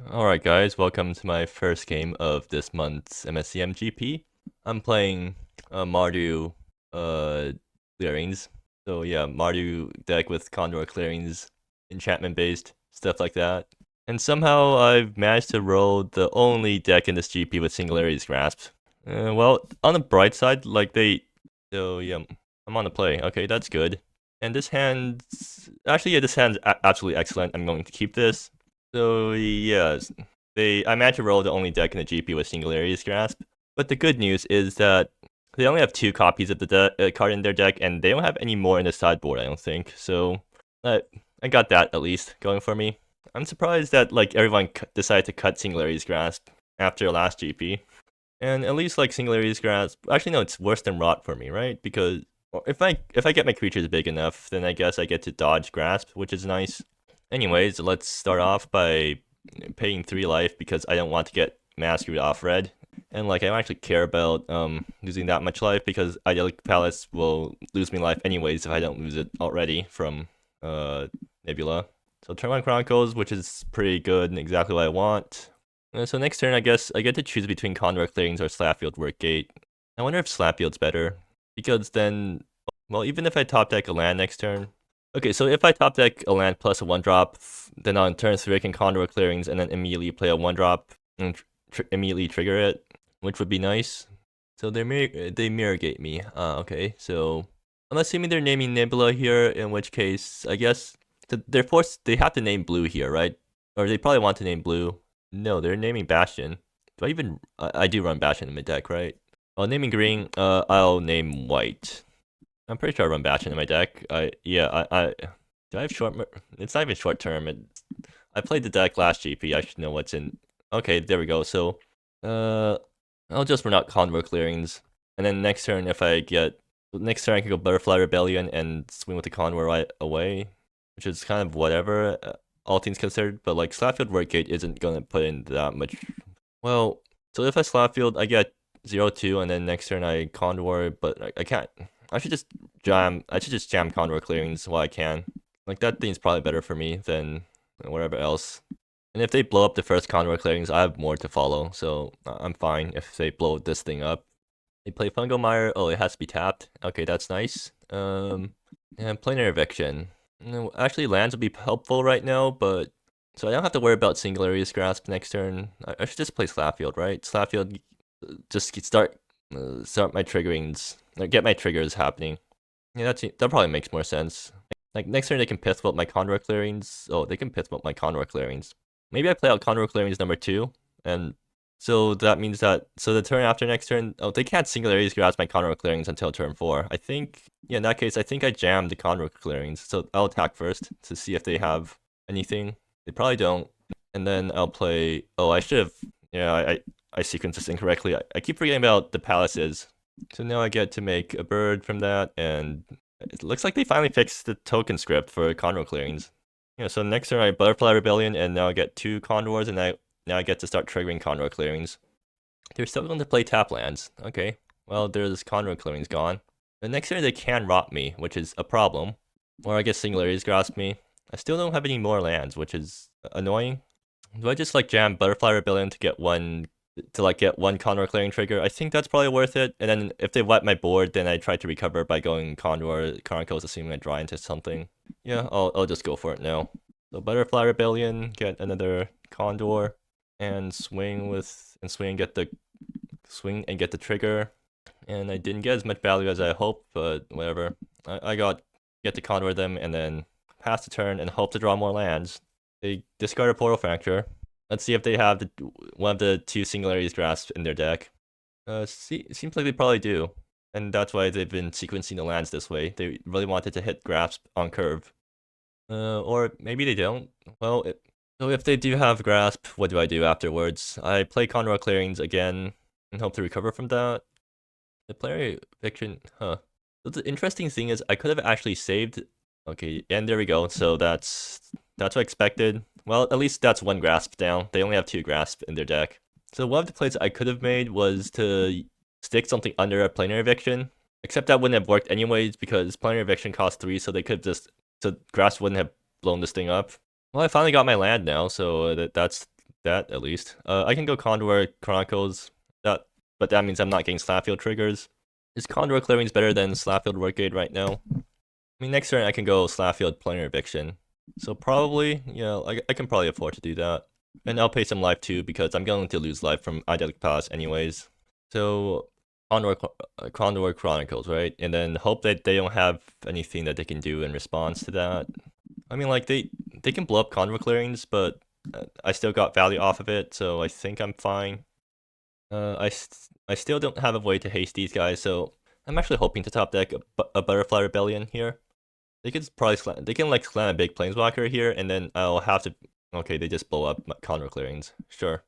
Alright guys, welcome to my first game of this month's MSEM GP. I'm playing Mardu clearings. So yeah, Mardu deck with Condor clearings, enchantment based, stuff like that. And somehow I've managed to roll the only deck in this GP with Singularity's Grasp. Well, on the bright side, so yeah, I'm on the play. Okay, that's good. And this this hand's absolutely excellent. I'm going to keep this. So yeah, I managed to roll the only deck in the GP with Singularity's Grasp. But the good news is that they only have 2 copies of the card in their deck, and they don't have any more in the sideboard, I don't think. So I got that at least going for me. I'm surprised that everyone decided to cut Singularity's Grasp after last GP. And at least Singularity's Grasp, actually no, it's worse than Rot for me, right? Because if I get my creatures big enough, then I guess I get to dodge Grasp, which is nice. Anyways, let's start off by paying 3 life because I don't want to get massacred off red. And I don't actually care about losing that much life because Idyllic Palace will lose me life anyways if I don't lose it already from Nebula. So turn 1 Chronicles, which is pretty good and exactly what I want. So next turn, I guess I get to choose between Condor Clearings or Slapfield Workgate. I wonder if Slapfield's better, because then, well, even if I top deck a land next turn. Okay, so if I top deck a land plus a 1-drop, then on turn 3 I can Condor Clearings and then immediately play a 1-drop and immediately trigger it, which would be nice. So they mirror gate me. Okay, so I'm assuming they're naming Nebula here, in which case I guess they have to name blue here, right? Or they probably want to name blue. No, they're naming Bastion. Do I even... I do run Bastion in my deck, right? Well, naming green, I'll name white. I'm pretty sure I run Bastion in my deck. Do I have short... It's not even short term. I played the deck last GP. I should know what's in... Okay, there we go. So, I'll just run out Condor Clearings. And then next turn, Next turn I can go Butterfly Rebellion and swing with the Condor right away. Which is kind of whatever, all things considered. But Slapfield Workgate isn't gonna put in that much. Well, so if I Slapfield, I get 0-2, and then next turn I Condor, but I can't. I should just jam Condor Clearings while I can. That thing's probably better for me than whatever else. And if they blow up the first Condor Clearings, I have more to follow, so I'm fine if they blow this thing up. They play Fungal Mire. Oh, it has to be tapped. Okay, that's nice. And Planar Eviction. Actually, lands would be helpful right now, but so I don't have to worry about Singularity's Grasp next turn. I should just play Slapfield, right? Slapfield, just start my triggerings, get my triggers happening. Yeah, that probably makes more sense. Next turn they can Pith Vault my Condor Clearings. Oh, they can Pith Vault my Condor Clearings. Maybe I play out Condor Clearings number 2, and so that means that the turn after next turn, oh, they can't Singularity's Grasp my Condor Clearings until turn 4. I think, yeah, in that case, I think I jammed the Condor Clearings, so I'll attack first to see if they have anything. They probably don't, and then I'll play. Oh, I should have. Yeah, I sequenced this incorrectly. I keep forgetting about the palaces. So now I get to make a bird from that, and it looks like they finally fixed the token script for Condor Clearings. Yeah, so next turn I Butterfly Rebellion, and now I get 2 Condors, and now I get to start triggering Condor Clearings. They're still going to play tap lands. Okay, well, there's Condor Clearings gone. The next turn they can Rot me, which is a problem. Or I guess Singularity's Grasp me. I still don't have any more lands, which is annoying. Do I just jam Butterfly Rebellion to get one Condor Clearing trigger? I think that's probably worth it. And then if they wipe my board, then I try to recover by going Condor Chronicles, assuming I draw into something. Yeah, I'll just go for it now. So Butterfly Rebellion, get another Condor, and swing and get the trigger. And I didn't get as much value as I hoped, but whatever. I get to Condor them and then pass the turn and hope to draw more lands. They discard a Portal Fracture. Let's see if they have one of the 2 Singularities Grasp in their deck. Seems like they probably do. And that's why they've been sequencing the lands this way. They really wanted to hit Grasp on curve. Or maybe they don't. Well, so if they do have Grasp, what do I do afterwards? I play Condor Clearings again and hope to recover from that. The player eviction, huh. So the interesting thing is I could have actually saved. Okay, and there we go. So that's what I expected. Well, at least that's 1 Grasp down. They only have 2 Grasp in their deck. So one of the plays I could have made was to stick something under a Planar Eviction. Except that wouldn't have worked anyways because Planar Eviction costs 3, so they could so Grasp wouldn't have blown this thing up. Well, I finally got my land now, so that's that at least. I can go Condor Chronicles, but that means I'm not getting Slapfield triggers. Is Condor Clearings better than Slapfield Workgate right now? I mean, next turn I can go Slapfield Planar Eviction. So probably, yeah, I can probably afford to do that. And I'll pay some life too, because I'm going to lose life from Idyllic Pass anyways. So, Condor Chronicles, right? And then hope that they don't have anything that they can do in response to that. I mean, like, they can blow up Condor Clearings, but I still got value off of it, so I think I'm fine. I still don't have a way to haste these guys, so I'm actually hoping to top deck a Butterfly Rebellion here. They could probably slam a big Planeswalker here, and then I'll have to. Okay, they just blow up my Condor Clearings. Sure.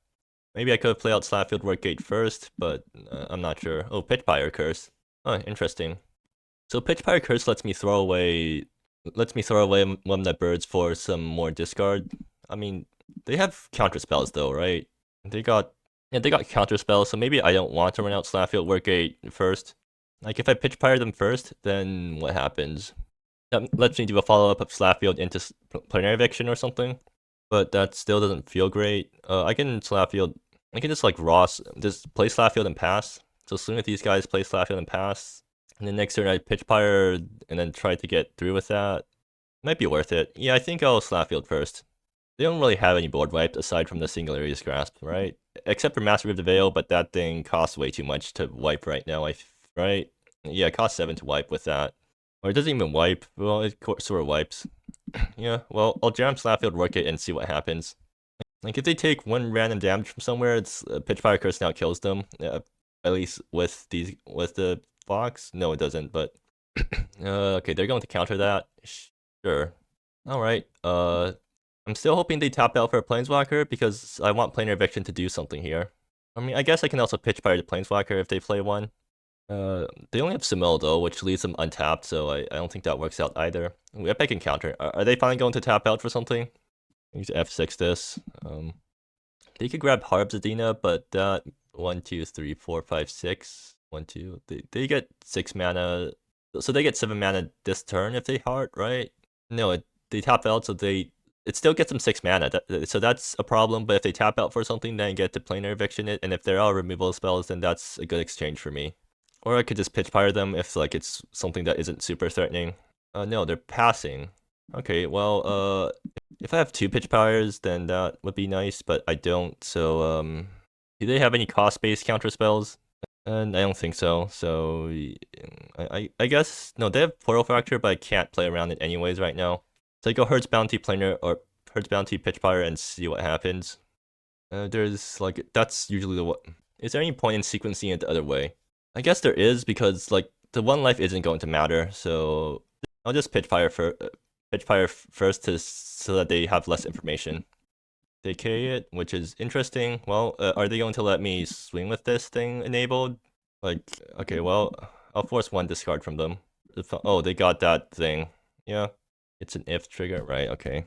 Maybe I could play out Slapfield Workgate first, but I'm not sure. Oh, Pitchpire Curse. Oh, interesting. So Pitchpire Curse lets me throw away one of the birds for some more discard. I mean, they have counter spells though, right? They got counter spells, so maybe I don't want to run out Slapfield Workgate first. Like if I Pitchpire them first, then what happens? That lets me do a follow-up of Slapfield into Planar Eviction or something, but that still doesn't feel great. I can just like just play Slapfield and pass. So soon as these guys play Slapfield and pass, and then next turn I Pitchpire and then try to get through with that. Might be worth it. Yeah, I think I'll Slapfield first. They don't really have any board wipes aside from the Singularity's Grasp, right? Except for Master of the Veil, but that thing costs way too much to wipe right now, right? Yeah, it costs 7 to wipe with that. Or it doesn't even wipe. Well, it sort of wipes. Yeah, well, I'll jam Slapfield Workgate and see what happens. Like, if they take one random damage from somewhere, it's Pitchfire Curse now kills them. At least with the Fox? No, it doesn't, but... okay, they're going to counter that. Sure. Alright, I'm still hoping they tap out for a Planeswalker, because I want Planar Eviction to do something here. I mean, I guess I can also Pitchfire the Planeswalker if they play one. They only have Simil though, which leaves them untapped, so I don't think that works out either. If I can counter, are they finally going to tap out for something? Use F6 this. They could grab Harbs Adina, but that 1, 2, 3, 4, 5, 6. 1, 2. They get 6 mana, so they get 7 mana this turn if they heart, right? No, they tap out, so it still gets them 6 mana, so that's a problem. But if they tap out for something, then get to Planar Eviction it, and if there are removal spells, then that's a good exchange for me. Or I could just Pitchfire them if like it's something that isn't super threatening. No, they're passing. Okay, well, if I have 2 Pitchfires, then that would be nice, but I don't. So, do they have any cost-based counter spells? And I don't think so. So, I guess no, they have Portal Fracture, but I can't play around it anyways right now. So I go Hertz Bounty Planar or Hertz Bounty Pitchfire and see what happens. There's like that's usually the what. Is there any point in sequencing it the other way? I guess there is, because like the 1 life isn't going to matter, so I'll just Pitchfire first so that they have less information. Decay it, which is interesting. Well, are they going to let me swing with this thing enabled? Like, okay, well, I'll force 1 discard from them. Oh, they got that thing. Yeah, it's an if trigger, right? Okay.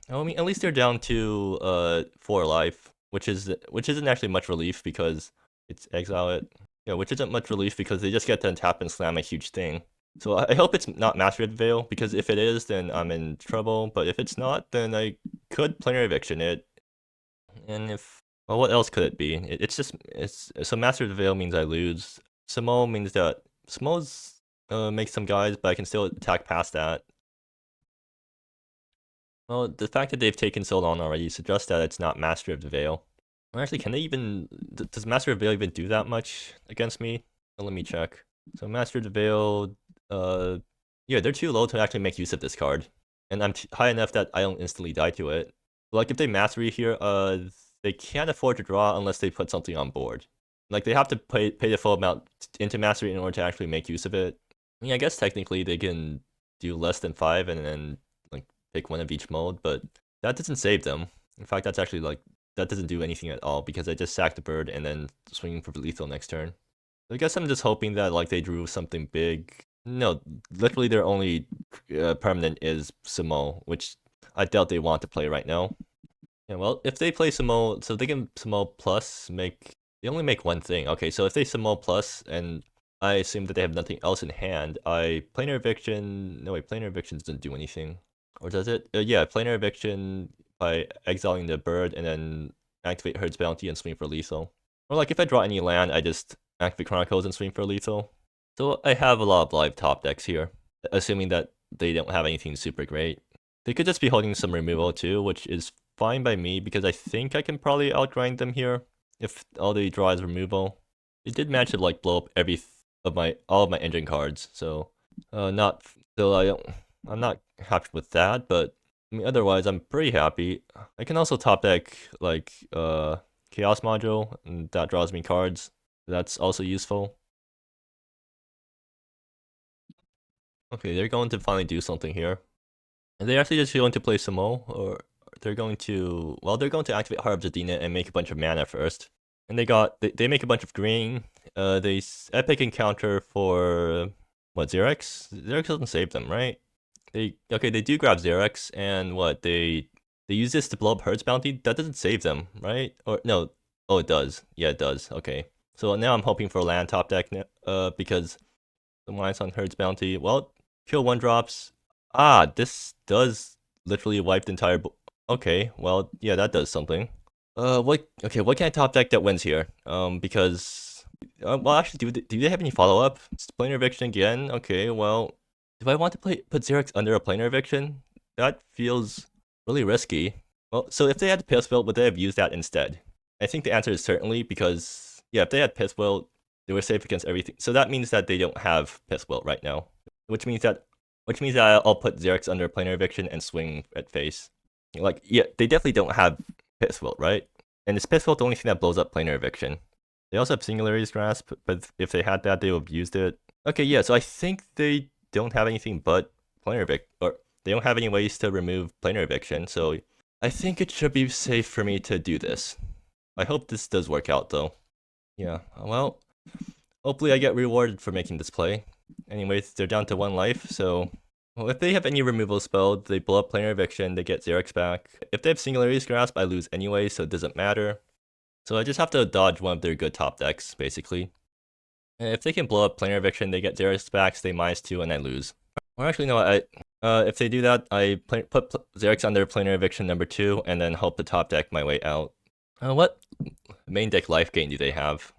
Oh, I mean, at least they're down to 4 life, which isn't actually much relief because it's exile it. Yeah, which isn't much relief because they just get to untap and slam a huge thing. So I hope it's not Master of the Veil, because if it is, then I'm in trouble. But if it's not, then I could Planar Eviction it. And well, what else could it be? So Master of the Veil means I lose. Simul means that Simul's makes some guys, but I can still attack past that. Well, the fact that they've taken so long already suggests that it's not Master of the Veil. Or actually, can they even... Does Master of the Veil even do that much against me? Well, let me check. So Master of the Veil... yeah, they're too low to actually make use of this card. And I'm high enough that I don't instantly die to it. Like, if they Mastery here, they can't afford to draw unless they put something on board. Like, they have to pay the full amount into Mastery in order to actually make use of it. I mean, I guess technically they can do less than 5 and then, like, pick 1 of each mode, but that doesn't save them. In fact, that's actually, like, that doesn't do anything at all, because I just sack the bird and then swing for lethal next turn. So I guess I'm just hoping that like they drew something big. No, literally their only permanent is Simul, which I doubt they want to play right now. Yeah, well, if they play Simul, so they can Simul plus they only make 1 thing. Okay, so if they Simul plus, and I assume that they have nothing else in hand, Planar Eviction, no wait, Planar Eviction doesn't do anything. Or does it? Yeah, Planar Eviction by exiling the bird and then activate Herd's Bounty and swing for lethal. Or like if I draw any land, I just activate Chronicles and swing for lethal. So I have a lot of live top decks here, assuming that they don't have anything super great. They could just be holding some removal too, which is fine by me because I think I can probably outgrind them here if all they draw is removal. They did manage to like blow up all of my engine cards, so I'm not happy with that, but I mean otherwise I'm pretty happy. I can also top deck like Chaos Module, and that draws me cards. That's also useful. Okay, they're going to finally do something here. Are they actually just going to play Samo, or they're going to activate Heart of Zadina and make a bunch of mana first. And they make a bunch of green. They epic encounter for what, Xerax? Xerax doesn't save them, right? They do grab Xerax, and what, they use this to blow up Herd's Bounty. That doesn't save them, right? Or no, oh it does. Yeah, it does. Okay. So now I'm hoping for a land top deck because the minus on Herd's Bounty. Well, kill 1-drops. Ah, this does literally wipe the entire okay, well, yeah, that does something. What can I top deck that wins here? Because well, actually, do they have any follow-up? It's planar eviction again. Okay, well, do I want to put Xerax under a planar eviction? That feels really risky. Well, so if they had Piss Will, would they have used that instead? I think the answer is certainly, because yeah, if they had Piss Will, they were safe against everything. So that means that they don't have Piss Will right now, which means that I'll put Xerax under planar eviction and swing at face. Like, yeah, they definitely don't have Piss Will, right? And is Piss Will the only thing that blows up planar eviction? They also have Singularity's Grasp, but if they had that, they would have used it. Okay, yeah, so I think they don't have anything but planar eviction, or they don't have any ways to remove planar eviction, so I think it should be safe for me to do this. I hope this does work out, though. Yeah, well, hopefully I get rewarded for making this play. Anyways, they're down to 1 life, so well, if they have any removal spell, they blow up planar eviction, they get Xerax back. If they have Singularity's Grasp, I lose anyway, so it doesn't matter. So I just have to dodge one of their good top decks, basically. And if they can blow up planar eviction, they get Xerax back, stay -2, and I lose. Or actually, no, if they do that, I put Xerax under planar eviction number 2, and then hope to top deck my way out. What main deck life gain do they have?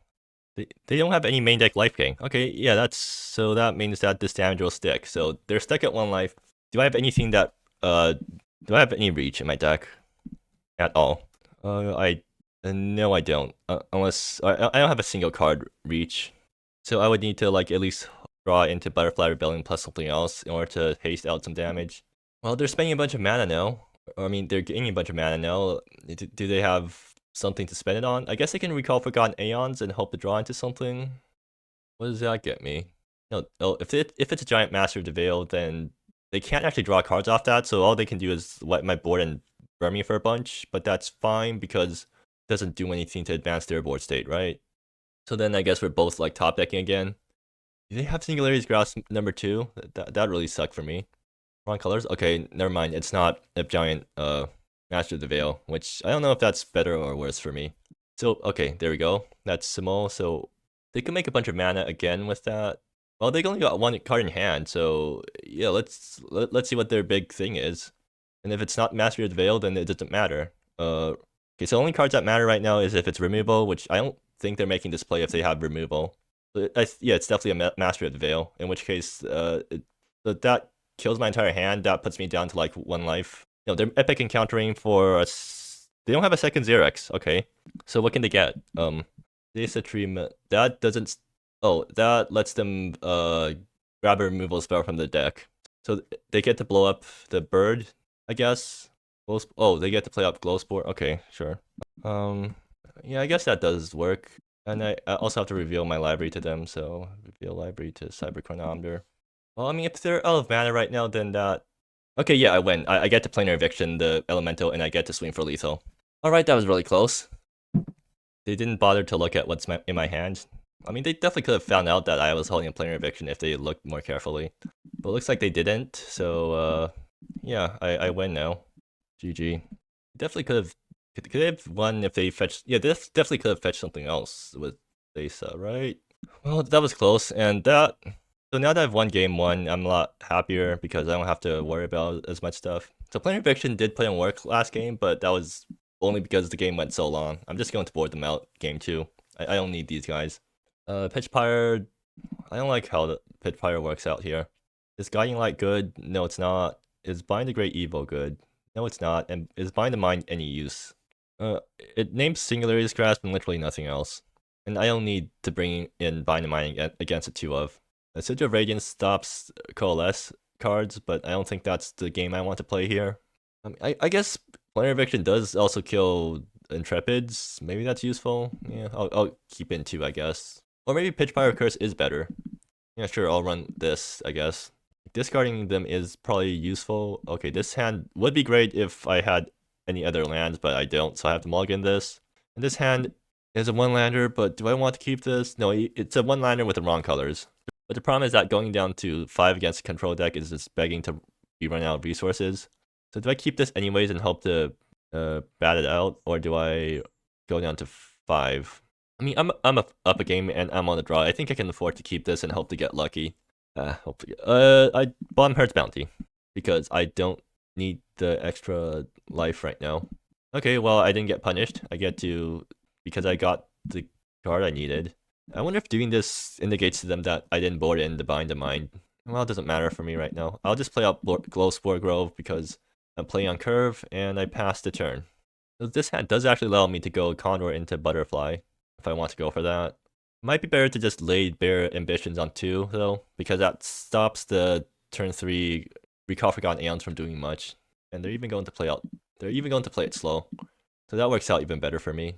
They don't have any main deck life gain. Okay, yeah, so that means that this damage will stick. So they're stuck at 1 life. Do I have anything that do I have any reach in my deck at all? No, I don't. Unless I don't have a single card reach. So I would need to like at least draw into Butterfly Rebellion plus something else in order to haste out some damage. Well, they're spending a bunch of mana now. I mean, they're getting a bunch of mana now. Do they have something to spend it on? I guess they can recall Forgotten Aeons and hope to draw into something. What does that get me? No, if it's a giant Master of the Veil, then they can't actually draw cards off that, so all they can do is wipe my board and burn me for a bunch, but that's fine because it doesn't do anything to advance their board state, right? So then I guess we're both like top decking again. Do they have Singularity's Grasp number 2? That really sucked for me. Wrong colors? Okay, never mind. It's not a giant Master of the Veil, which I don't know if that's better or worse for me. So, okay, there we go. That's Simo, so they can make a bunch of mana again with that. Well, they only got 1 card in hand, so yeah, let's see what their big thing is. And if it's not Master of the Veil, then it doesn't matter. Okay, so only cards that matter right now is if it's removal, which I don't think they're making this play if they have removal. Yeah, it's definitely a Master of the Veil, in which case that kills my entire hand. That puts me down to like 1 life. No, they're epic encountering for us. They don't have a second Xerax. Okay, so what can they get? That doesn't. Oh, that lets them grab a removal spell from the deck. So they get to blow up the bird, I guess. Oh, they get to play up Glow Sport. Okay, sure. Yeah, I guess that does work. And I also have to reveal my library to them. So reveal library to CyberChronometer. Well, I mean, if they're out of mana right now, then that. Okay, yeah, I win. I get to planar eviction the elemental, and I get to swing for lethal. Alright, that was really close. They didn't bother to look at what's in my hand. I mean, they definitely could have found out that I was holding a planar eviction if they looked more carefully. But it looks like they didn't, so yeah, I win now. GG. Definitely could they have won if they fetched. Yeah, they definitely could have fetched something else with Lisa, right? Well, that was close, and that. So now that I've won game 1, I'm a lot happier because I don't have to worry about as much stuff. So planar eviction did put in work last game, but that was only because the game went so long. I'm just going to board them out game 2. I don't need these guys. Pitch Pyre, I don't like how the Pitch Pyre works out here. Is Guiding Light good? No, it's not. Is Bind the Great Evo good? No, it's not. And is Bind the Mind any use? It names Singularity's Grasp and literally nothing else. And I don't need to bring in Bind the Mind against a 2 of. Sigil of Radiance stops Coalesce cards, but I don't think that's the game I want to play here. I guess Planar Eviction does also kill Intrepids. Maybe that's useful. Yeah, I'll keep in 2, I guess. Or maybe Pitch Pyre Curse is better. Yeah, sure, I'll run this, I guess. Discarding them is probably useful. Okay, this hand would be great if I had any other lands, but I don't, so I have to mulligan this. And this hand is a 1-lander, but do I want to keep this? No, it's a 1-lander with the wrong colors. But the problem is that going down to 5 against a control deck is just begging to be running out of resources. So do I keep this anyways and hope to bat it out, or do I go down to 5? I mean, I'm up a game and I'm on the draw. I think I can afford to keep this and hope to get lucky. Hopefully. I bottom Heart's Bounty because I don't need the extra life right now. Okay, well, I didn't get punished. I get to, because I got the card I needed. I wonder if doing this indicates to them that I didn't board in the Bind the Mind. Well, it doesn't matter for me right now. I'll just play out Glowspore Grove because I'm playing on curve and I passed the turn. So this hand does actually allow me to go Condor into Butterfly if I want to go for that. Might be better to just lay bare Ambitions on 2 though, because that stops the turn 3 Recall Aeons from doing much. And they're even going to play it slow. So that works out even better for me.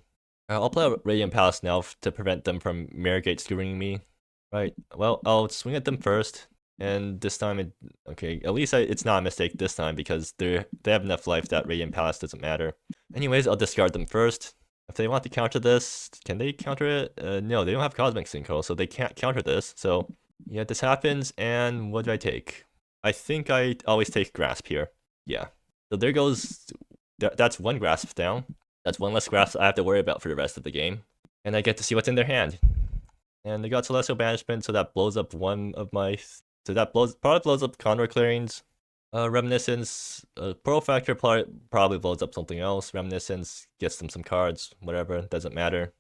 I'll play a Radiant Palace now to prevent them from Mirrorgate skewering me. Right, well, I'll swing at them first. And this time, okay, at least it's not a mistake this time because they have enough life that Radiant Palace doesn't matter. Anyways, I'll discard them first. If they want to counter this, can they counter it? No, they don't have Cosmic Synchro, so they can't counter this. So, yeah, this happens, and what do I take? I think I always take Grasp here. Yeah. So there goes, that's 1 Grasp down. That's 1 less Grasp I have to worry about for the rest of the game. And I get to see what's in their hand. And they got Celestial Banishment, so that blows up one of my... So that probably blows up Condor Clearings. Reminiscence, Pearl Factor probably blows up something else. Reminiscence gets them some cards, whatever, doesn't matter.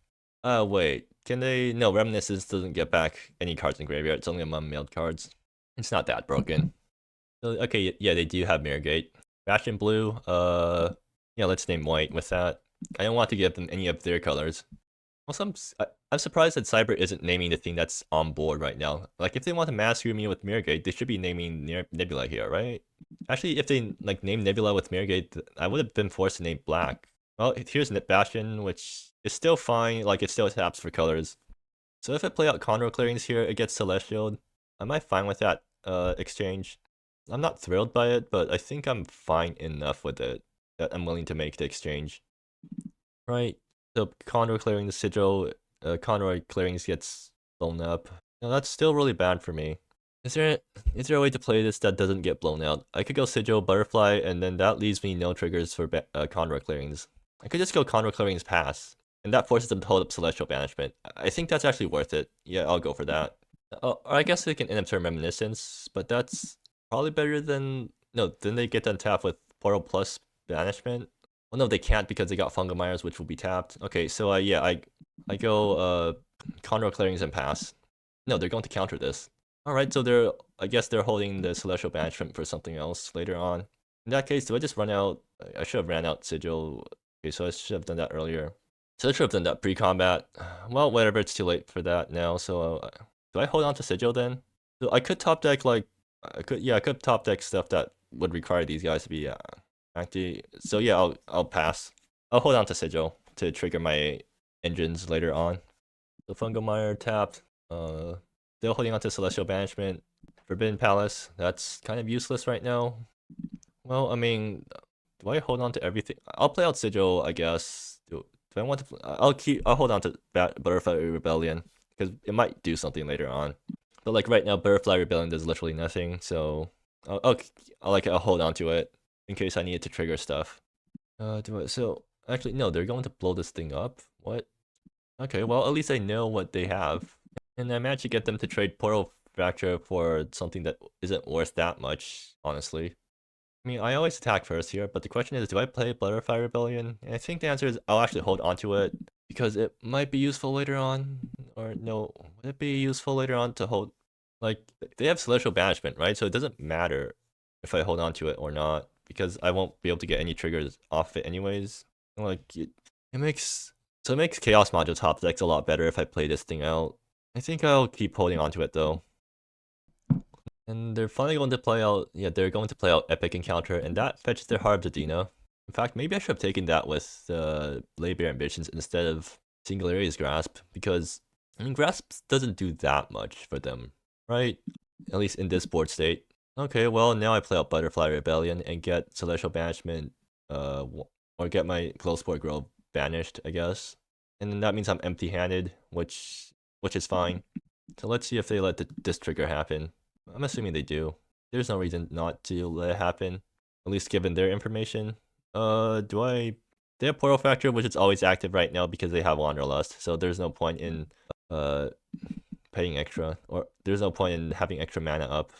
Wait, can they? No, Reminiscence doesn't get back any cards in graveyard. It's only among mailed cards. It's not that broken. So, okay, yeah, they do have Mirrorgate. Bastion Blue, yeah, let's name White with that. I don't want to give them any of their colors. Also, I'm surprised that Cyber isn't naming the thing that's on board right now. Like, if they want to mass screw me with Mirrorgate, they should be naming Nebula here, right? Actually, if they like name Nebula with Mirrorgate, I would have been forced to name Black. Well, here's Bastion, which is still fine. Like, it still taps for colors. So if I play out Condor Clearings here, it gets Celestial. Am I fine with that exchange? I'm not thrilled by it, but I think I'm fine enough with it that I'm willing to make the exchange. Right. So Condor clearing the Sigil, Condor clearings gets blown up. Now that's still really bad for me. Is there a way to play this that doesn't get blown out? I could go Sigil, Butterfly, and then that leaves me no triggers for Condor clearings. I could just go Condor clearings pass, and that forces them to hold up Celestial Banishment. I think that's actually worth it. Yeah, I'll go for that. Or I guess they can end up turn Reminiscence, but that's probably better than... No, then they get to untap with Portal plus Banishment. Well, no, they can't because they got Fungal Mires, which will be tapped. Okay, so yeah, I go Condor Clearings and pass. No, they're going to counter this. Alright, so I guess they're holding the Celestial Banishment for something else later on. In that case, do I just run out? I should have ran out Sigil. Okay, so I should have done that earlier. So I should have done that pre-combat. Well, whatever, it's too late for that now, so do I hold on to Sigil then? So I could top deck like... I could top deck stuff that would require these guys to be active. So yeah, I'll pass. I'll hold on to Sigil to trigger my engines later on. So Fungal Mire tapped. Still holding on to Celestial Banishment. Forbidden Palace. That's kind of useless right now. Well, I mean, do I hold on to everything? I'll play out Sigil, I guess. Do I want to? I'll hold on to Butterfly Rebellion because it might do something later on. But like right now, Butterfly Rebellion does literally nothing. So I'll hold on to it in case I need to trigger stuff. So actually no, they're going to blow this thing up. What? Okay, well at least I know what they have, and I managed to get them to trade Portal Fracture for something that isn't worth that much, honestly. I mean, I always attack first here, but the question is, do I play Butterfly Rebellion? And I think the answer is I'll actually hold onto it because it might be useful later on. Or no, would it be useful later on to hold? Like, they have Celestial Banishment, right? So it doesn't matter if I hold onto it or not because I won't be able to get any triggers off it anyways. Like, it makes Chaos Module top decks a lot better if I play this thing out. I think I'll keep holding onto it though. And they're finally going to play out, yeah, they're going to play out Epic Encounter, and that fetches their Heart of Zadina. In fact, maybe I should have taken that with Labor Ambitions instead of Singularity's Grasp, because, I mean, Grasp doesn't do that much for them, right? At least in this board state. Okay, well, now I play out Butterfly Rebellion and get Celestial Banishment, or get my Glowspore Grove banished, I guess. And then that means I'm empty-handed, which is fine. So let's see if they let this trigger happen. I'm assuming they do. There's no reason not to let it happen, at least given their information. They have Portal Factor, which is always active right now because they have Wanderlust, so there's no point in paying extra, or there's no point in having extra mana up.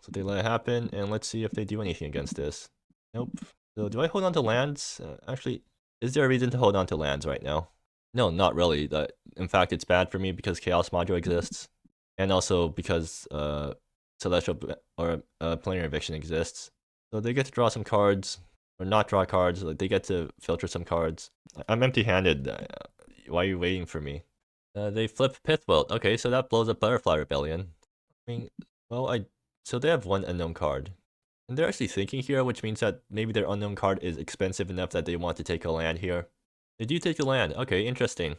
So they let it happen, and let's see if they do anything against this. Nope. So do I hold on to lands? Actually, is there a reason to hold on to lands right now? No, not really. In fact, it's bad for me because Chaos Module exists, and also because Celestial or Planar Eviction exists. So they get to draw some cards, or not draw cards, like they get to filter some cards. I'm empty-handed. Why are you waiting for me? They flip Pithwelt. Okay, so that blows up Butterfly Rebellion. I mean, well, so they have one unknown card. And they're actually thinking here, which means that maybe their unknown card is expensive enough that they want to take a land here. They do take a land. Okay, interesting.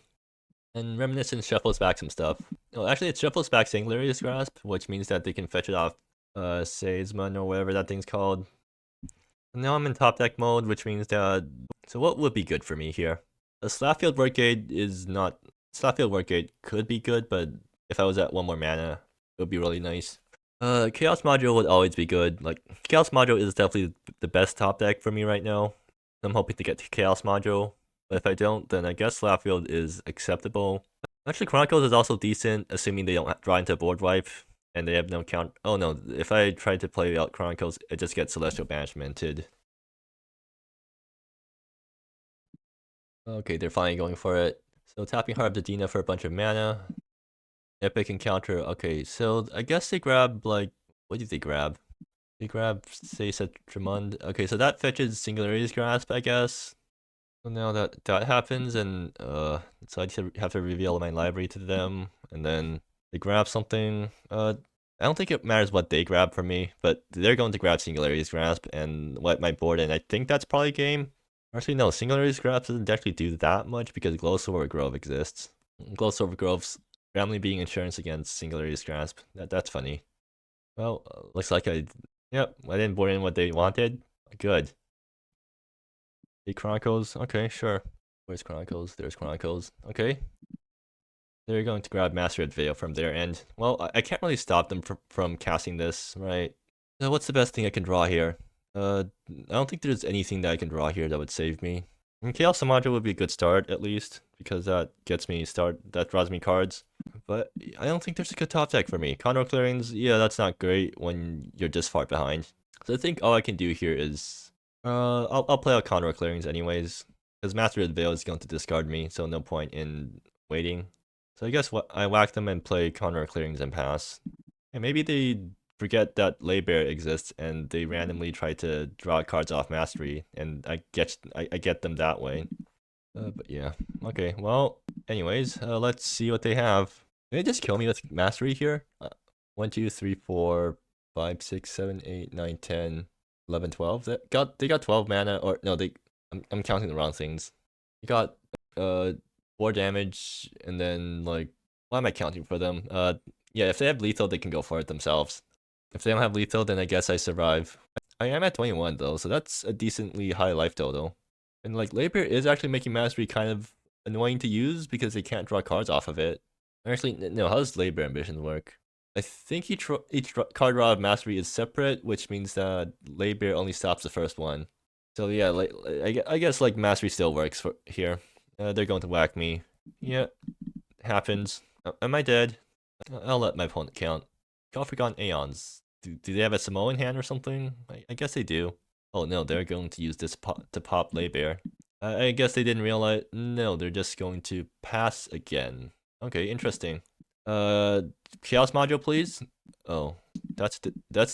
And Reminiscence shuffles back some stuff. Oh, actually, it shuffles back Singularity's Grasp, which means that they can fetch it off Seisman or whatever that thing's called. And now I'm in top deck mode, which means that... So what would be good for me here? A Slapfield Workgate is not... Slapfield Workgate could be good, but if I was at one more mana, it would be really nice. Chaos Module would always be good. Like, Chaos Module is definitely the best top deck for me right now. I'm hoping to get to Chaos Module. But if I don't, then I guess Slapfield is acceptable. Actually, Chronicles is also decent, assuming they don't draw into board wipe, and they have no count. Oh no, if I try to play out Chronicles, it just gets Celestial Banishmented. Okay, they're finally going for it. So tapping Heart of Zadina for a bunch of mana. Epic Encounter. Okay, so I guess they grab, like, what did they grab? They grab, say, Tremond. Okay, so that fetches Singularity's Grasp, I guess. So now that happens, and so I have to reveal my library to them, and then they grab something. I don't think it matters what they grab from me, but they're going to grab Singularity's Grasp and wipe my board, and I think that's probably game. Actually, no, Singularity's Grasp doesn't actually do that much because Glowsilver Grove exists. Glowsilver Grove's randomly being insurance against Singularity's Grasp. That's funny. Well, looks like I didn't board in what they wanted. Good. Chronicles. Okay, sure. Where's Chronicles? There's Chronicles. Okay. They're going to grab Master at Veil from their end. Well, I can't really stop them from casting this, right? So what's the best thing I can draw here? I don't think there's anything that I can draw here that would save me. Chaos Samadra would be a good start, at least, because that gets me that draws me cards. But I don't think there's a good top deck for me. Condor Clearings, yeah, that's not great when you're this far behind. So I think all I can do here is I'll play out Condor Clearings anyways, because Master of the Veil is going to discard me, so no point in waiting. So I guess I whack them and play Condor Clearings and pass. And maybe they forget that Labor exists and they randomly try to draw cards off Mastery, and I get them that way. But yeah, okay. Well, anyways, let's see what they have. Did they just kill me with Mastery here? 1, 2, 3, 4, 5, 6, 7, 8, 9, 10. 11, 12. They got 12 mana, or no, I'm counting the wrong things. They got 4 damage, and then like, why am I counting for them? Yeah, if they have lethal, they can go for it themselves. If they don't have lethal, then I guess I survive. I am at 21 though, so that's a decently high life total. And like, Labor is actually making Mastery kind of annoying to use because they can't draw cards off of it. Actually, no, how does Labor Ambitions work? I think each card draw of Mastery is separate, which means that Labor only stops the first one. So yeah, like I guess like Mastery still works for here. They're going to whack me. Yeah, happens. Am I dead? I'll let my opponent count. Forgotten Aeons. Do they have a Samoan hand or something? I guess they do. Oh no, they're going to use this to pop Laybear. I guess they didn't realize. No, they're just going to pass again. Okay, interesting. Chaos module, please. Oh, that's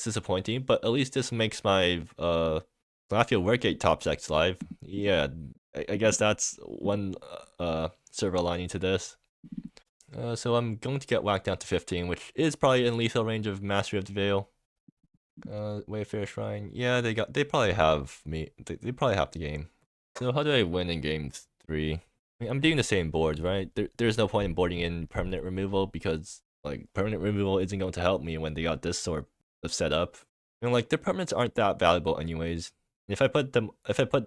disappointing. But at least this makes my Graphia Workgate top decks live. Yeah, I guess that's one silver lining to this. So I'm going to get whacked down to 15, which is probably in lethal range of Mastery of the Veil. Wayfarer Shrine. Yeah, they probably have me. They probably have the game. So how do I win in game 3? I mean, I'm doing the same boards, right? There's no point in boarding in permanent removal because like permanent removal isn't going to help me when they got this sort of setup. You know, like their permanents aren't that valuable anyways. If I put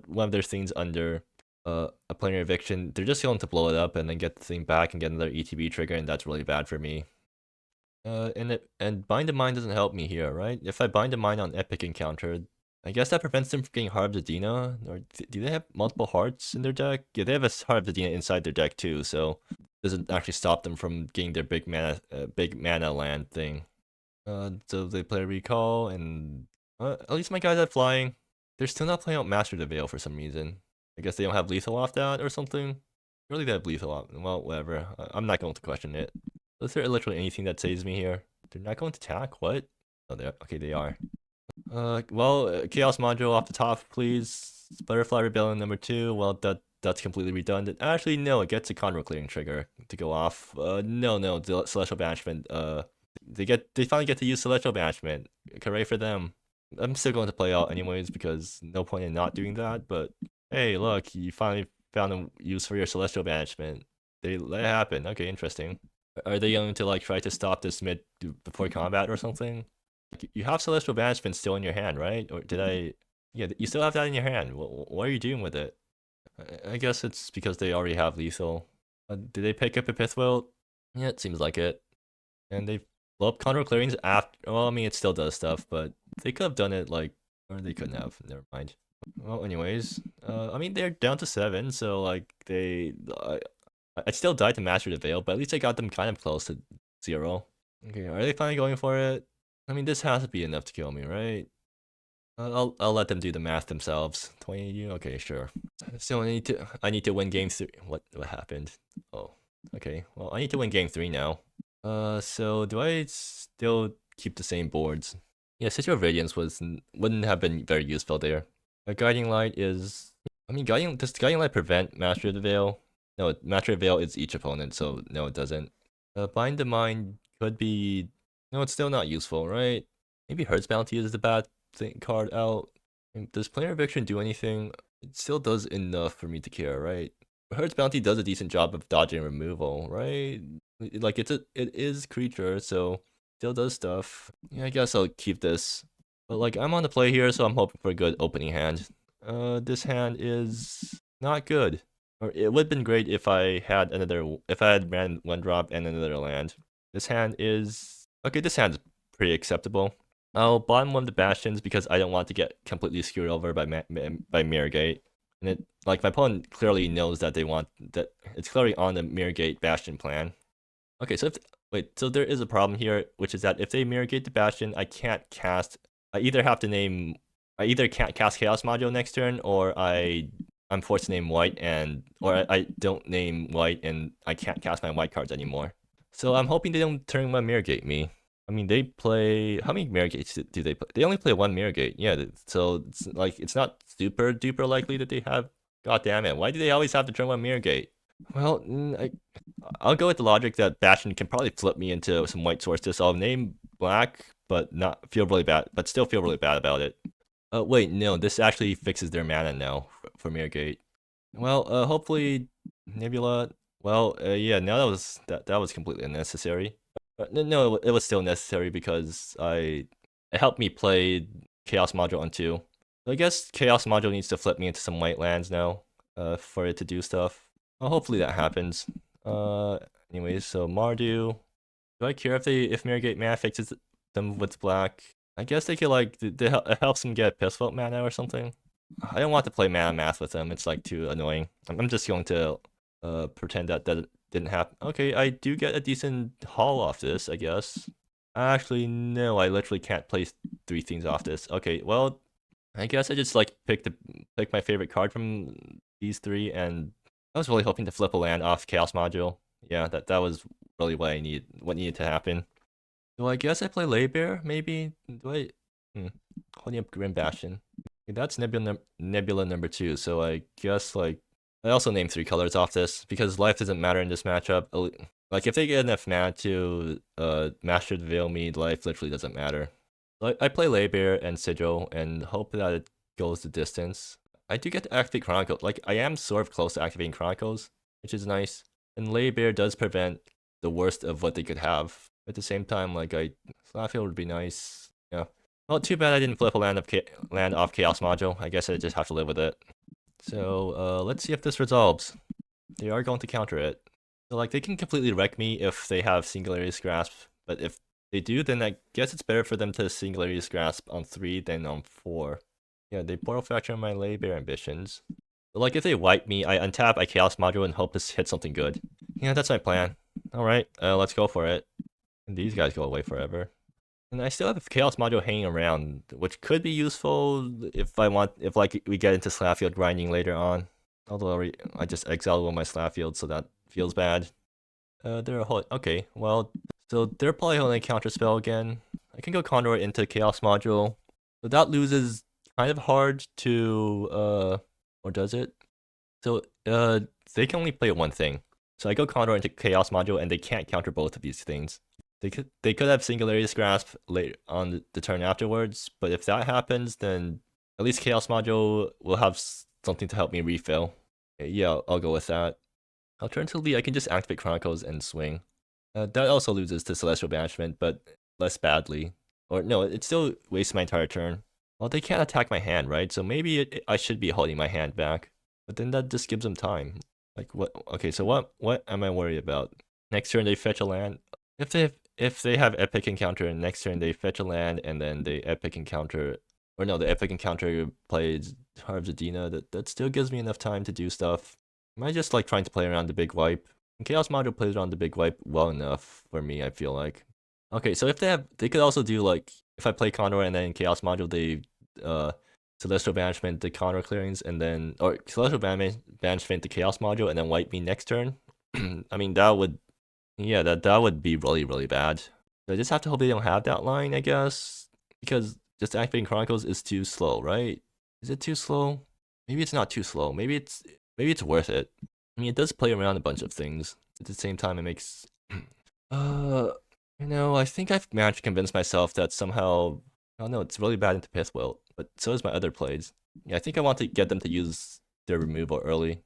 one of their things under a planar eviction, they're just going to blow it up and then get the thing back and get another ETB trigger, and that's really bad for me. And bind to mine doesn't help me here, right? If I bind to mine on epic encounter, I guess that prevents them from getting Heart of Zadina. Or do they have multiple hearts in their deck? Yeah, they have a Heart of Zadina inside their deck too, so doesn't actually stop them from getting their big mana land thing. So they play Recall, and at least my guys have flying. They're still not playing out Master the Veil for some reason. I guess they don't have lethal off that or something. Really, they have lethal off. Well, whatever. I'm not going to question it. Is there literally anything that saves me here? They're not going to attack? What? Oh, okay, they are. Chaos module off the top, please. Butterfly Rebellion number 2. Well, that's completely redundant. Actually, no, it gets a control clearing trigger to go off. No, the Celestial Banishment. They finally get to use Celestial Banishment. Hooray for them. I'm still going to play out anyways because no point in not doing that. But hey, look, you finally found a use for your Celestial Banishment. They let it happen. Okay, interesting. Are they going to like try to stop this mid before combat or something? You have Celestial Banishment still in your hand, right? Or did I? Yeah, you still have that in your hand. What are you doing with it? I guess it's because they already have lethal. Did they pick up a Pithwell? Yeah, it seems like it. And they blow up control clearings after. Well, I mean, it still does stuff, but they could have done it like, or they couldn't have. Never mind. Well, anyways, I mean, they're down to 7, so like I still died to Master the Veil, but at least I got them kind of close to 0. Okay, are they finally going for it? I mean, this has to be enough to kill me, right? I'll let them do the math themselves. 20 AU? Okay, sure. So I need to win game 3. What happened? Oh, okay. Well, I need to win game 3 now. So do I still keep the same boards? Yeah, Sigil of Radiance wouldn't have been very useful there. A Guiding Light is. I mean, does Guiding Light prevent Master of the Veil? No, Master of the Veil is each opponent, so no, it doesn't. Bind the Mind could be. No, it's still not useful, right? Maybe Hertz Bounty is the bad card out. Does Planar Eviction do anything? It still does enough for me to care, right? Hertz Bounty does a decent job of dodging removal, right? Like it is creature, so still does stuff. Yeah, I guess I'll keep this. But like I'm on the play here, so I'm hoping for a good opening hand. This hand is not good. Or it would have been great if I had ran 1 drop and another land. This hand is okay. This hand's pretty acceptable. I'll bottom one of the bastions because I don't want to get completely screwed over by Mirrorgate. And it like my opponent clearly knows that they want that. It's clearly on the Mirrorgate bastion plan. Okay, so so there is a problem here, which is that if they Mirrorgate the bastion, I can't cast. I either can't cast Chaos Module next turn, or I'm forced to name white, or I don't name white and I can't cast my white cards anymore. So I'm hoping they don't turn 1 Mirrorgate me. I mean, they play. How many Mirrorgates do they play? They only play 1 Mirrorgate. Yeah, so it's not super duper likely that they have. God damn it! Why do they always have to turn 1 Mirrorgate? Well, I'll go with the logic that Bastion can probably flip me into some white sources. So I'll name black, but not feel really bad, but still feel really bad about it. Wait, no, this actually fixes their mana now for Mirrorgate. Well, hopefully Nebula. Well, yeah, now that was completely unnecessary. No, it was still necessary because it helped me play Chaos Module on 2. So I guess Chaos Module needs to flip me into some white lands now, for it to do stuff. Well, hopefully that happens. Anyways, so Mardu. Do I care if Mirrorgate mana fixes them with black? I guess they could like it helps them get Pistol mana or something. I don't want to play mana math with them. It's like too annoying. I'm just going to pretend that didn't happen. Okay, I do get a decent haul off this, I guess. Actually, no, I literally can't place 3 things off this. Okay, well, I guess I just like pick my favorite card from these three, and I was really hoping to flip a land off Chaos Module. Yeah, that was really what needed to happen. So I guess I play Laybear, maybe? Do I? Holding up Grim Bastion. Okay, that's Nebula number 2, so I guess, like, I also named 3 colors off this, because life doesn't matter in this matchup. Like, if they get enough mana to master the Veil Mead, life literally doesn't matter. So I play Laybear and Sigil, and hope that it goes the distance. I do get to activate Chronicles. Like, I am sort of close to activating Chronicles, which is nice. And Laybear does prevent the worst of what they could have. At the same time, like, Slapfield would be nice. Yeah. Well, too bad I didn't flip a land off Chaos Module. I guess I just have to live with it. So, let's see if this resolves. They are going to counter it. So, like, they can completely wreck me if they have Singularity's Grasp, but if they do, then I guess it's better for them to Singularity's Grasp on 3 than on 4. Yeah, they Portal Fracture on my Laybear ambitions. But, like, if they wipe me, I untap, I Chaos Module, and hope this hits something good. Yeah, that's my plan. Alright, let's go for it. And these guys go away forever. And I still have Chaos Module hanging around, which could be useful if like we get into Slapfield grinding later on. Although I just exiled one of my Slapfields, so that feels bad. Okay, well, so they're probably holding a counterspell again. I can go Condor into Chaos Module. So that loses kind of hard to, or does it? So, they can only play one thing. So I go Condor into Chaos Module, and they can't counter both of these things. They could have Singularity's Grasp later on the turn afterwards, but if that happens, then at least Chaos Module will have something to help me refill. Yeah, I'll go with that. Alternatively, I can just activate Chronicles and swing. That also loses to Celestial Banishment, but less badly. Or no, it still wastes my entire turn. Well, they can't attack my hand, right? So maybe I should be holding my hand back. But then that just gives them time. Like, what? Okay, so what am I worried about? Next turn they fetch a land. If they have Epic Encounter, and next turn they fetch a land, and then they Epic Encounter, or no, the Epic Encounter plays Heart of Zadina, that still gives me enough time to do stuff. Am I just like trying to play around the big wipe? And Chaos Module plays around the big wipe well enough for me, I feel like. Okay, so if they could also do, like, if I play Condor and then Chaos Module, they Celestial Banishment, the Condor clearings, and then, or Celestial Banishment, the Chaos Module, and then wipe me next turn. I mean, that would, yeah, that would be really, really bad. So I just have to hope they don't have that line, I guess, because just activating Chronicles is too slow, right? Is it too slow? Maybe it's not too slow. Maybe it's worth it. I mean, it does play around a bunch of things. At the same time, it makes, you know, I think I've managed to convince myself that somehow, I don't know, it's really bad into Pithwilt, but so is my other plays. Yeah, I think I want to get them to use their removal early.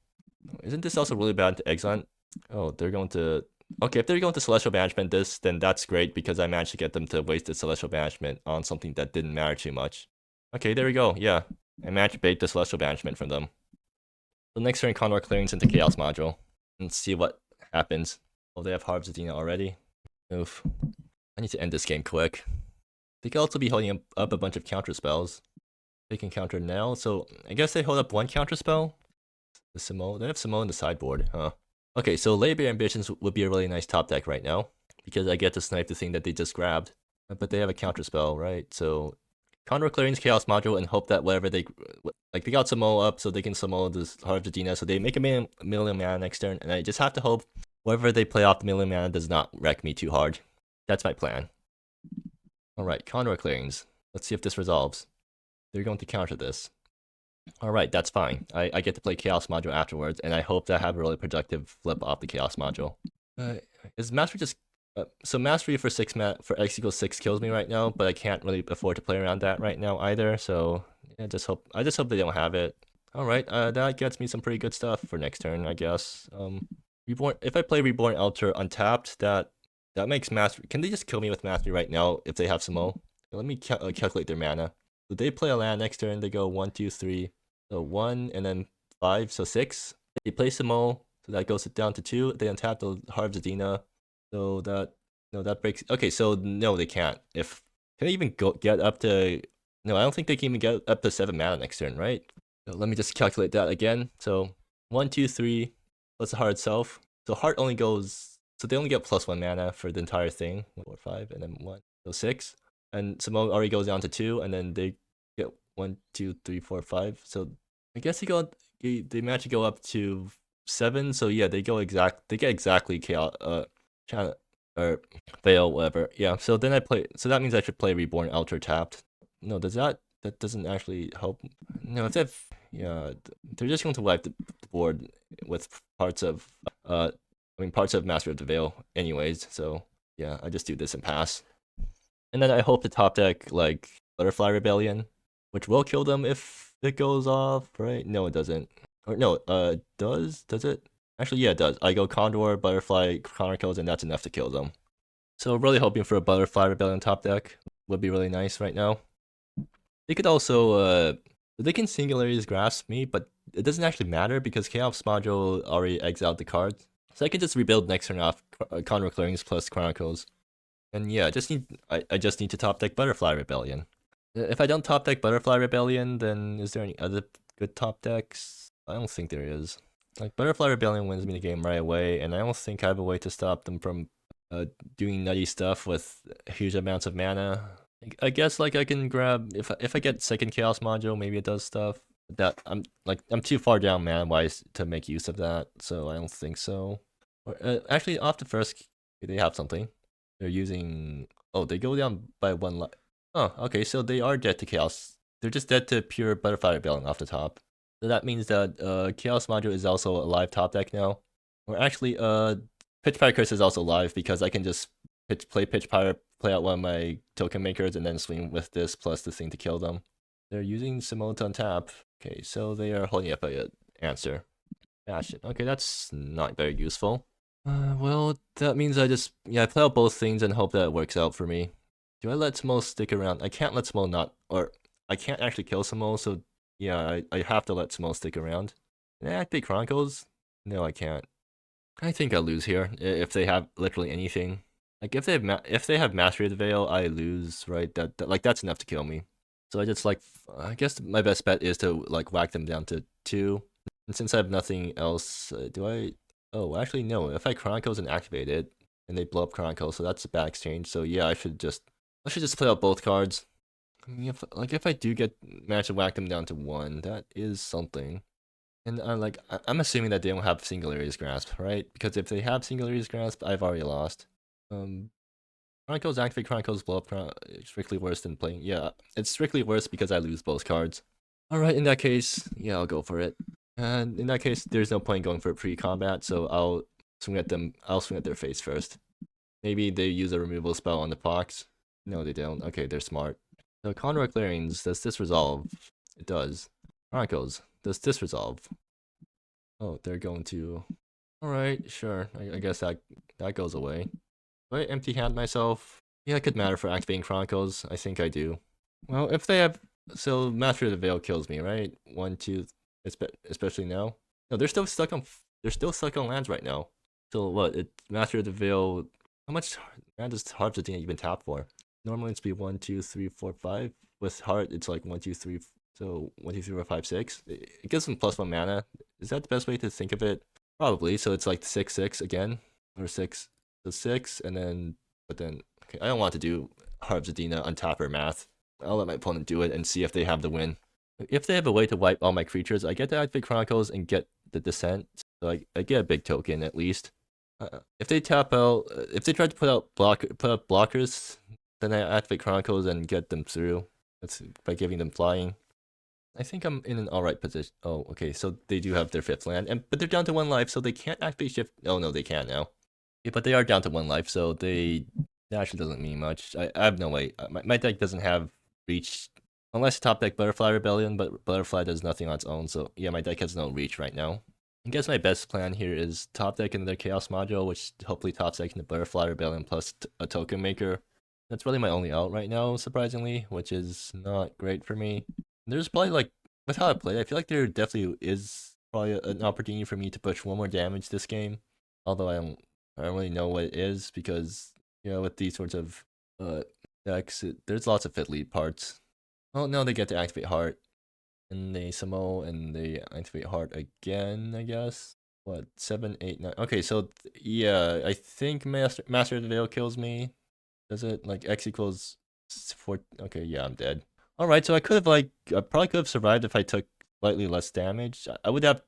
Isn't this also really bad into Exile? Oh, they're going to, okay, if they're going to Celestial Banishment then that's great, because I managed to get them to waste the Celestial Banishment on something that didn't matter too much. Okay, there we go, yeah. I managed to bait the Celestial Banishment from them. So next turn, Condor clearings into Chaos Module. And see what happens. Oh, they have Heart of Zadina already. Oof. I need to end this game quick. They could also be holding up a bunch of counter spells. They can counter now, so I guess they hold up one counter spell. The Samo, they have Samo in the sideboard, huh? Okay, so Laybear Ambitions would be a really nice top deck right now, because I get to snipe the thing that they just grabbed. But they have a counter spell, right? So Condor clearings Chaos Module and hope that whatever they, like, they got Samo up, so they can Samo this Heart of Zadina, so they make a million mana next turn, and I just have to hope whatever they play off the million mana does not wreck me too hard. That's my plan. Alright, Condor clearings. Let's see if this resolves. They're going to counter this. Alright, that's fine. I get to play Chaos Module afterwards, and I hope that I have a really productive flip off the Chaos Module. Is Mastery just... so Mastery for X equals 6 kills me right now, but I can't really afford to play around that right now either, so yeah, I just hope they don't have it. Alright, that gets me some pretty good stuff for next turn, I guess. Reborn, if I play Reborn Elder untapped, that makes Mastery... Can they just kill me with Mastery right now if they have Samo? Let me calculate their mana. So they play a land next turn, they go 1, 2, 3. So 1 and then 5, so 6. They play Samo, so that goes down to 2. They untap the Heart of Zadina. So that breaks. Okay, so no, they can't. Can they even get up to? No, I don't think they can even get up to 7 mana next turn, right? So let me just calculate that again. So 1, 2, 3 plus the heart itself. So heart only goes. So they only get +1 mana for the entire thing. 1, 4, 5, and then 1. So 6. And Samo already goes down to 2, and then they get 1, 2, 3, 4, 5. So I guess they managed to go up to 7. So yeah, they get exactly chaos or fail whatever. Yeah. So then I play. So that means I should play Reborn Ultra tapped. No, that doesn't actually help? No, if they've yeah, they're just going to wipe the board with parts of parts of Master of the Veil anyways. So yeah, I just do this and pass. And then I hope the top deck like Butterfly Rebellion, which will kill them if it goes off, right? No, it doesn't. Or no, does it? Actually, yeah, it does. I go Condor, Butterfly, Chronicles, and that's enough to kill them. So really hoping for a Butterfly Rebellion top deck would be really nice right now. They could also they can Singularities grasp me, but it doesn't actually matter because Chaos module already exiled the cards. So I can just rebuild next turn off Condor Clearings plus Chronicles. And yeah, I just need to top deck Butterfly Rebellion. If I don't top deck Butterfly Rebellion, then is there any other good top decks? I don't think there is. Like Butterfly Rebellion wins me the game right away, and I don't think I have a way to stop them from doing nutty stuff with huge amounts of mana. I guess like I can grab if I get second Chaos module, maybe it does stuff. That I'm too far down mana wise to make use of that, so I don't think so. Or, actually, off the first, they have something. They're using. Oh, they go down by 1 life. Oh, okay. So they are dead to Chaos. They're just dead to pure Butterfly Rebellion off the top. So that means that Chaos module is also a live top deck now. Or actually, Pitch Pirate Curse is also live because I can just play Pitch Pirate, play out one of my token makers, and then swing with this plus this thing to kill them. They're using Simone to untap. Okay, so they are holding up a answer. Bastion. Okay, that's not very useful. Well, that means I play out both things and hope that it works out for me. Do I let Smo stick around? I can't let Smo or I can't actually kill Smo, so yeah, I have to let Smo stick around. Can I activate Chronicles? No, I can't. I think I lose here if they have literally anything. Like if they have Mastery of the Veil, I lose, right? That's enough to kill me. So I guess my best bet is to like whack them down to 2. And since I have nothing else, do I? Oh, actually no. If I Chronicles and activate it, and they blow up Chronicles, so that's a bad exchange. So yeah, I should just play out both cards. I mean, if I do manage to whack them down to 1, that is something. And I'm assuming that they don't have Singularities Grasp, right? Because if they have Singularities Grasp, I've already lost. Chronicles activate Chronicles blow up. It's strictly worse than playing. Yeah, it's strictly worse because I lose both cards. All right, in that case, yeah, I'll go for it. And in that case, there's no point going for pre-combat, so I'll swing at them. I'll swing at their face first. Maybe they use a removal spell on the Fox. No, they don't. Okay, they're smart. So Conroy Clearings, does this resolve? It does. Chronicles, does this resolve? Oh, they're going to. All right, sure. I guess that goes away. Do I empty hand myself? Yeah, it could matter for activating Chronicles. I think I do. Well, if they have, so Master of the Veil kills me, right? 1, 2, especially now. No, they're still stuck on lands right now. So what? Master of the Veil. How much land does Heart of Athena even tap for? Normally it's be 1, 2, 3, 4, 5. With Heart, it's like 1, 2, 3. So 1, 2, 3, 4, 5, 6. It gives them +1 mana. Is that the best way to think of it? Probably. So it's like 6, 6 again, or 6. So 6, and then okay, I don't want to do Heart of Athena on topper math. I'll let my opponent do it and see if they have the win. If they have a way to wipe all my creatures, I get to activate Chronicles and get the Descent. So I get a big token at least. If they tap out, if they try to put up blockers, then I activate Chronicles and get them through. That's by giving them flying. I think I'm in an alright position. Oh, okay, so they do have their 5th land, but they're down to 1 life, so they can't activate shift. Oh no, they can now. Yeah, but they are down to 1 life, so that actually doesn't mean much. I have no way. My deck doesn't have reach, unless top deck Butterfly Rebellion, but Butterfly does nothing on its own, so yeah, my deck has no reach right now. I guess my best plan here is top deck another Chaos module, which hopefully top deck the Butterfly Rebellion plus a token maker. That's really my only out right now, surprisingly, which is not great for me. There's probably like, with how I play, I feel like there definitely is probably an opportunity for me to push 1 more damage this game. Although I don't really know what it is because, you know, with these sorts of decks, there's lots of fit lead parts. Oh no, they get to activate Heart. And they Samo and they activate Heart again, I guess. What, 7, 8, 9. Okay, so yeah, I think Master of the Veil kills me. Does it? Like X equals 4. Okay, yeah, I'm dead. All right, so I probably could have survived if I took slightly less damage. I would I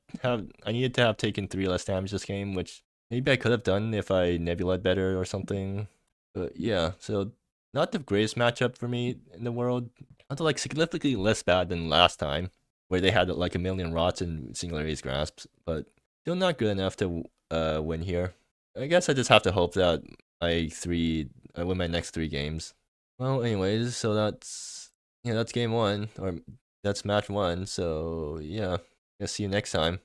needed to have taken 3 less damage this game, which maybe I could have done if I nebulaed better or something. But yeah, so not the greatest matchup for me in the world. Not like significantly less bad than last time, where they had like a million rots and Singularity's grasps, but still not good enough to win here. I guess I just have to hope that I win my next 3 games. Well, anyways, so that's game 1, or that's match 1. So yeah, I'll see you next time.